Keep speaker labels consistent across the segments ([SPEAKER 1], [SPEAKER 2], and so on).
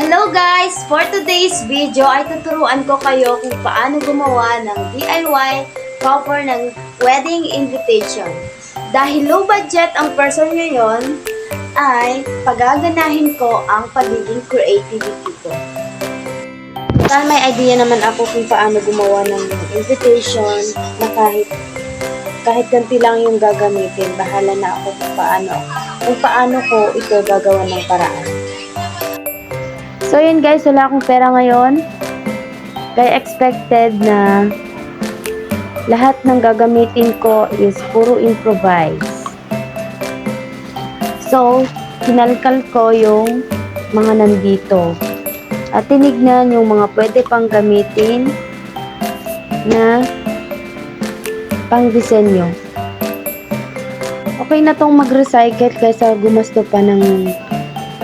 [SPEAKER 1] Hello guys! For today's video ay tuturuan ko kayo kung paano gumawa ng DIY cover ng wedding invitation. Dahil low budget ang person ngayon, ay pagaganahin ko ang pagiging creativity ko. Dahil may idea naman ako kung paano gumawa ng invitation na kahit ganti lang yung gagamitin, bahala na ako kung paano ko ito gagawa ng paraan. So yun guys, wala akong pera ngayon. Kaya expected na lahat ng gagamitin ko is puro improvise. So, kinalkal ko yung mga nandito. At tinignan yung mga pwede pang gamitin na pang disenyo. Okay na tong mag-recycle kaysa gumasto pa ng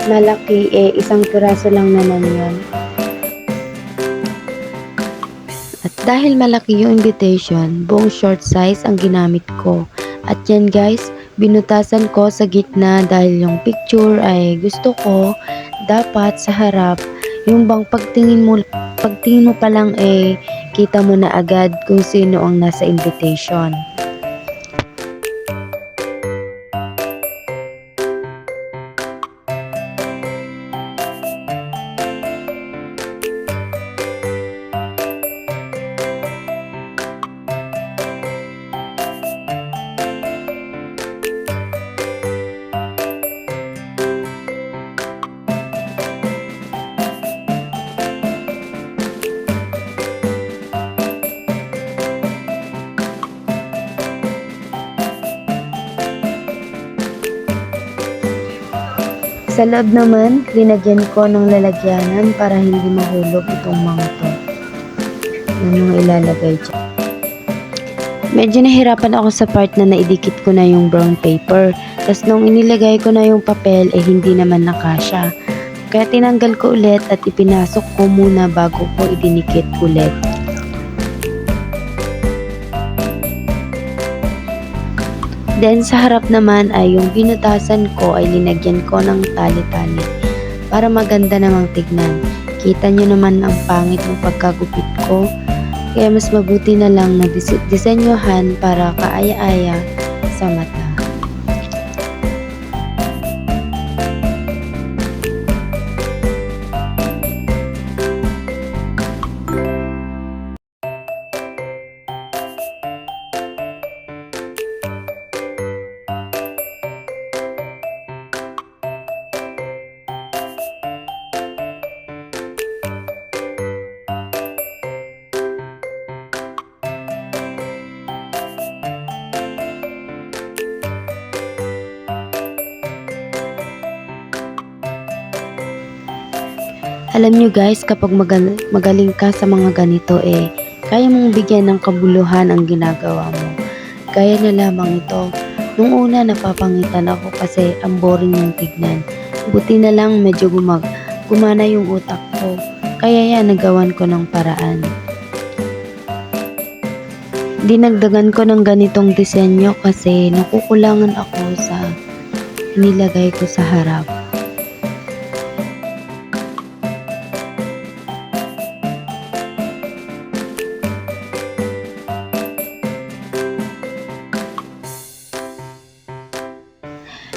[SPEAKER 1] malaki, isang piraso lang naman yun. At dahil malaki yung invitation, buong short size ang ginamit ko. At yan guys, binutasan ko sa gitna dahil yung picture ay gusto ko dapat sa harap. Yung bang pagtingin mo pa lang kita mo na agad kung sino ang nasa invitation. Sa loob naman, linagyan ko ng lalagyanan para hindi mahulog itong mga to. Yan yung ilalagay dyan. Medyo nahirapan ako sa part na naidikit ko na yung brown paper. Tapos nung inilagay ko na yung papel, hindi naman nakasya. Kaya tinanggal ko ulit at ipinasok ko muna bago ko idinikit ulit. Then sa harap naman ay yung binutasan ko ay linagyan ko ng tali-tali para maganda namang tignan. Kita nyo naman ang pangit ng pagkagupit ko, kaya mas mabuti na lang na disenyohan para kaaya-aya sa mata. Alam nyo guys, kapag magaling ka sa mga ganito kaya mong bigyan ng kabuluhan ang ginagawa mo. Kaya na lamang ito. Nung una napapangitan ako kasi ang boring ng tignan. Buti na lang medyo gumana yung utak ko. Kaya yan, nagawan ko ng paraan. Dinagdagan ko ng ganitong disenyo kasi nakukulangan ako sa nilagay ko sa harap.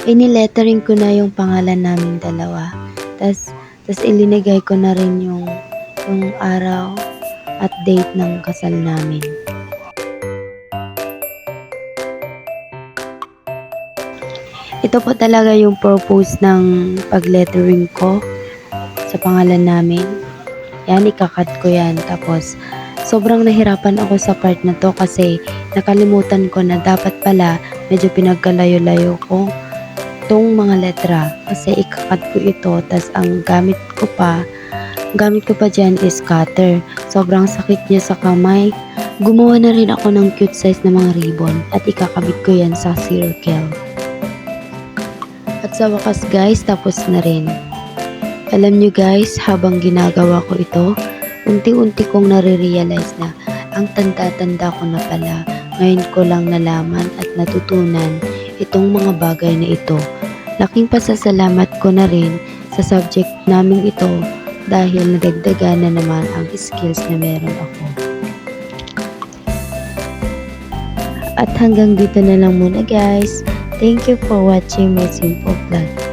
[SPEAKER 1] Inilettering ko na yung pangalan naming dalawa. Tas ilinagay ko na rin yung araw at date ng kasal namin. Ito po talaga yung purpose ng pag-lettering ko sa pangalan namin. Yan, ikakat ko yan. Tapos, sobrang nahirapan ako sa part na to kasi nakalimutan ko na dapat pala medyo pinagkalayo-layo ko itong mga letra kasi ikakat ko ito. Tas ang gamit ko pa dyan is cutter. Sobrang sakit niya sa kamay. Gumawa na rin ako ng cute size na mga ribbon at ikakabit ko yan sa circle. At sa wakas guys, tapos na rin. Alam nyo guys, habang ginagawa ko ito, unti-unti kong nare-realize na ang tanda-tanda ko na pala. Ngayon ko lang nalaman at natutunan itong mga bagay na ito. Laking pasasalamat ko na rin sa subject naming ito dahil nadagdagan na naman ang skills na meron ako. At hanggang dito na lang muna guys. Thank you for watching my simple vlog.